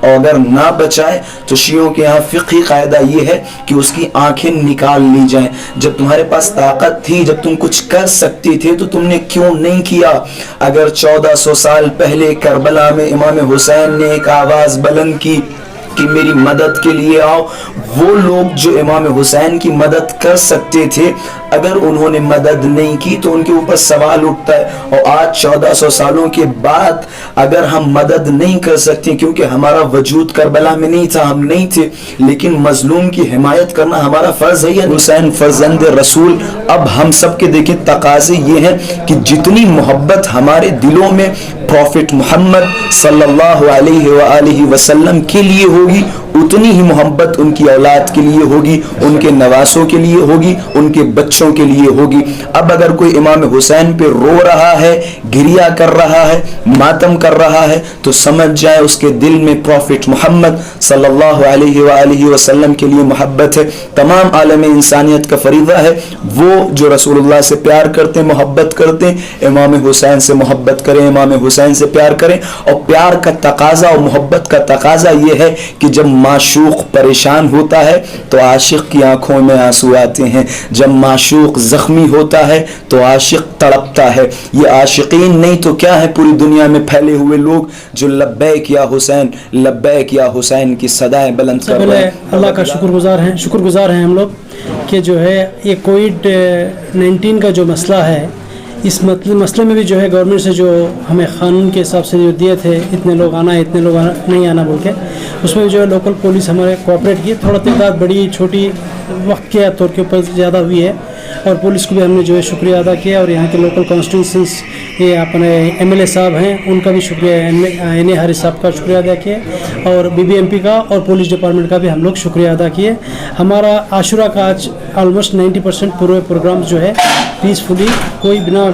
اور اگر نہ بچائے تو شیعوں کے یہاں فقہی قاعدہ یہ ہے کہ اس کی آنکھیں نکال لی جائیں۔ جب تمہارے پاس طاقت تھی، جب تم کچھ کر سکتی تھے تو تم نے کیوں نہیں کیا؟ اگر 1400 سال پہلے کربلا میں امام حسین نے ایک آواز بلند کی کہ میری مدد کے لیے آؤ، وہ لوگ جو امام حسین کی مدد کر سکتے تھے اگر انہوں نے مدد نہیں کی تو ان کے اوپر سوال اٹھتا ہے۔ اور آج 1400 سالوں کے بعد اگر ہم مدد نہیں کر سکتے کیونکہ ہمارا وجود کربلا میں نہیں تھا، ہم نہیں تھے، لیکن مظلوم کی حمایت کرنا ہمارا فرض ہے یا حسین فرزند رسول۔ اب ہم سب کے دیکھیں تقاضے یہ ہیں کہ جتنی محبت ہمارے دلوں میں پروفٹ محمد صلی اللہ علیہ وآلہ وسلم کے لیے ہوگی، اتنی ہی محبت ان کی اولاد کے لیے ہوگی، ان کے نواسوں کے لیے ہوگی، ان کے بچوں کے لیے ہوگی۔ اب اگر کوئی امام حسین پہ رو رہا ہے، گریا کر رہا ہے، ماتم کر رہا ہے، تو سمجھ جائے اس کے دل میں پروفٹ محمد صلی اللہ علیہ وآلہ وسلم کے لیے محبت ہے۔ تمام عالم انسانیت کا فریضہ ہے وہ جو رسول اللہ سے پیار کرتے ہیں، محبت کرتے ہیں، امام حسین سے محبت کریں، امام حسین سے پیار کریں۔ اور پیار کا تقاضا اور محبت کا تقاضا یہ ہے کہ جب معشوق پریشان ہوتا ہے تو عاشق کی آنکھوں میں آنسو آتے ہیں، جب معشوق زخمی ہوتا ہے تو عاشق تڑپتا ہے۔ یہ عاشقین نہیں تو کیا ہے پوری دنیا میں پھیلے ہوئے لوگ جو لبیک یا حسین، لبیک یا حسین کی صدائیں بلند کر رہے ہیں۔ اللہ کا شکر گزار ہیں ہم لوگ کہ جو ہے یہ کووڈ-19 کا جو مسئلہ ہے، اس مسئلے میں بھی جو ہے گورنمنٹ سے جو ہمیں قانون کے حساب سے جو دیے تھے اتنے لوگ آنا ہے اتنے لوگ نہیں آنا بول کے، اس میں بھی جو ہے لوکل پولیس ہمارے کوآپریٹ کی، تھوڑا تعداد بڑی چھوٹی وقت کے طور کے اوپر زیادہ ہوئی ہے، اور پولیس کو بھی ہم نے جو ہے شکریہ ادا کیا، اور یہاں کے لوکل کانسٹیٹوئنسیز یہ اپنے ایم ایل اے صاحب ہیں ان کا بھی شکریہ، این اے حارث صاحب کا شکریہ ادا کیا، اور بی بی ایم پی کا اور پولیس ڈپارٹمنٹ کا بھی ہم لوگ شکریہ ادا کیے۔ ہمارا عاشورہ کا آج آلموسٹ 90% پورے پروگرام جو ہے پیسفلی، کوئی بنا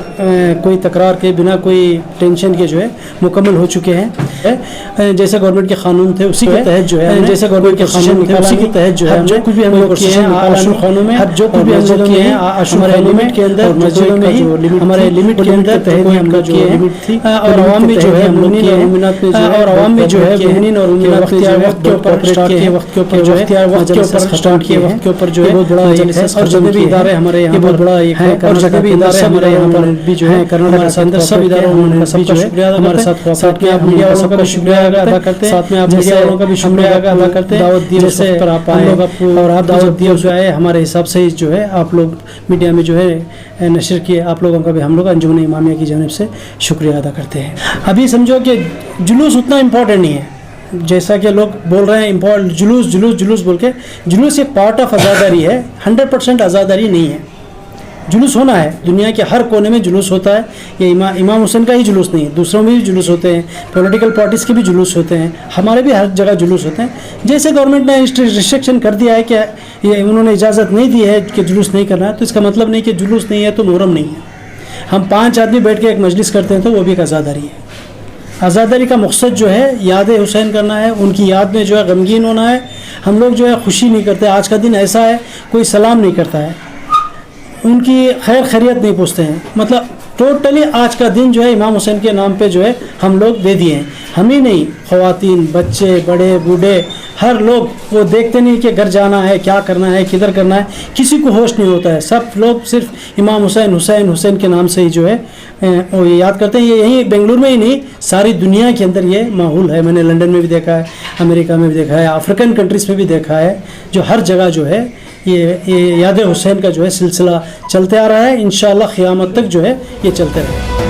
کوئی تکرار کے، بنا کوئی ٹینشن کے جو ہے مکمل ہو چکے ہیں۔ جیسے گورنمنٹ کے قانون تھے اسی کے تحت جو ہے جیسے گورنمنٹ کے قانون تھے اسی کے تحت جو ہے جو کچھ بھی ہم لوگ کیے ہیں عاشور خانوں میں، جو کچھ بھی ہم لوگ کیے ہیں ہمارے لمٹ کے اندر، مسجدوں میں ہی ہمارے لمٹ کے اندر تحت ہم لوگ کیے ہیں، اور عوام بھی جو ہے مومنین اور مومنات میں جو ہے، اور عوام بھی جو ہے مومنین اور مومنات میں وقت کے اوپر اسٹارٹ کیے، وقت کے اوپر جو ہے وقت کے اوپر اسٹارٹ کیے، وقت کے اوپر جو ہے بہت بڑا جلسہ، اور جتنے بھی ادارے ہمارے یہاں بہت بڑا ہے، اور جتنے بھی ادارے ہمارے یہاں پر بھی جو ہے کرنا سب اداروں نے سب کا شکریہ ہمارے ساتھ میں آپ میڈیا والوں کا بھی شکریہ ادا کرتے ہیں، ساتھ میں آپ میڈیا والوں کا بھی شکریہ ادا کرتے ہیں، دعوت دی جیسے پر آپ آئے اور آپ دعوت دی جو آئے ہمارے حساب سے جو ہے آپ لوگ میڈیا میں جو ہے نشر کیے، آپ لوگوں کا بھی ہم لوگ انجمن امامیہ کی جانب سے شکریہ ادا کرتے ہیں۔ ابھی سمجھو کہ جلوس اتنا امپورٹنٹ نہیں ہے جیسا کہ لوگ بول رہے ہیں، جلوس بول کے، جلوس ایک پارٹ آف عزاداری ہے، 100% عزاداری نہیں ہے۔ جلوس ہونا ہے، دنیا کے ہر کونے میں جلوس ہوتا ہے، یہ امام حسین کا ہی جلوس نہیں ہے، دوسروں میں بھی جلوس ہوتے ہیں، پولیٹیکل پارٹیز کے بھی جلوس ہوتے ہیں، ہمارے بھی ہر جگہ جلوس ہوتے ہیں۔ جیسے گورنمنٹ نے ریسٹرکشن کر دیا ہے کہ یہ انہوں نے اجازت نہیں دی ہے کہ جلوس نہیں کرنا ہے، تو اس کا مطلب نہیں کہ جلوس نہیں ہے تو محرم نہیں ہے۔ ہم 5 آدمی بیٹھ کے ایک مجلس کرتے ہیں تو وہ بھی ایک عزاداری ہے۔ عزاداری کا مقصد جو ہے یاد حسین کرنا ہے، ان کی یاد میں جو ہے غمگین ہونا ہے۔ ہم لوگ جو ہے خوشی نہیں کرتے، آج کا دن ایسا ہے کوئی سلام نہیں کرتا ہے، ان کی خیر خیریت نہیں پوچھتے ہیں، مطلب ٹوٹلی آج کا دن جو ہے امام حسین کے نام پہ جو ہے ہم لوگ دے دیے ہیں۔ ہم ہی نہیں، خواتین، بچے، بڑے، بوڑھے، ہر لوگ وہ دیکھتے نہیں کہ گھر جانا ہے، کیا کرنا ہے، کدھر کرنا ہے، کسی کو ہوش نہیں ہوتا ہے، سب لوگ صرف امام حسین حسین حسین کے نام سے ہی جو ہے وہ یاد کرتے ہیں۔ یہ یہیں بنگلور میں ہی نہیں، ساری دنیا کے اندر یہ ماحول ہے۔ میں نے لنڈن میں بھی دیکھا ہے، امریکہ میں بھی دیکھا ہے، افریقن کنٹریز میں بھی دیکھا ہے، جو ہر جگہ جو ہے یہ یاد حسین کا جو ہے سلسلہ چلتے آ رہا ہے، انشاءاللہ قیامت تک جو ہے یہ چلتے رہے۔